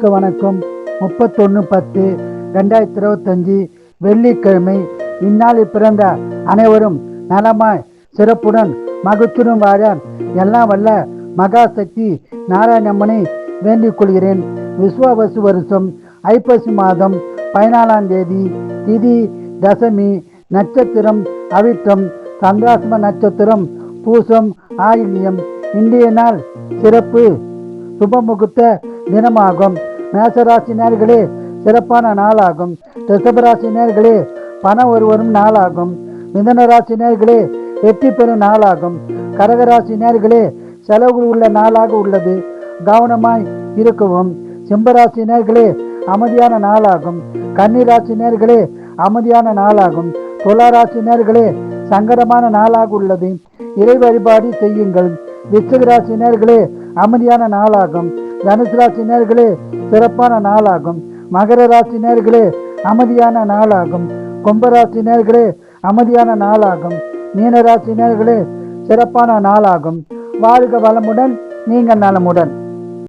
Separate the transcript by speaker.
Speaker 1: வணக்கம். 31/10/2025 வெள்ளிக்கிழமை. இந்நாளில் பிறந்த அனைவரும் நலமாய் சிறப்புடன் மகிழ்ச்சியுடன் வாழ எல்லாம் வல்ல மகாசக்தி நாராயணம்மனை வேண்டிக் கொள்கிறேன். விஸ்வாவசு வருஷம் ஐப்பசி மாதம் 14ஆம் தேதி, திதி தசமி, நட்சத்திரம் அவிட்டம், சந்திராசிரம நட்சத்திரம் பூசம் ஆயில்யம். இன்றைய நாள் சிறப்பு சுபமுகூர்த்த தினமாகும். மேசராசினியர்களே சிறப்பான நாளாகும். ரிஷபராசினியர்களே பணம் வரும் நாளாகும். மிதனராசினியர்களே வெற்றி பெறும் நாளாகும். கடகராசினியர்களே செலவுகள் உள்ள நாளாக உள்ளது, கவனமாய் இருக்கவும். சிம்மராசினியர்களே அமைதியான நாளாகும். கன்னிராசினியர்களே அமைதியான நாளாகும். துளாராசினியர்களே சங்கடமான நாளாக உள்ளது, இறை வழிபாடு செய்யுங்கள். விருச்சிகராசினியர்களே அமைதியான நாளாகும். தனுசு ராசினியர்களே சிறப்பான நாளாகும். மகர ராசினியர்களே அமைதியான நாளாகும். கும்பராசினியர்களே அமைதியான நாளாகும். மீனராசினியர்களே சிறப்பான நாளாகும். வாழ்க வளமுடன், நீங்கள் நலமுடன்.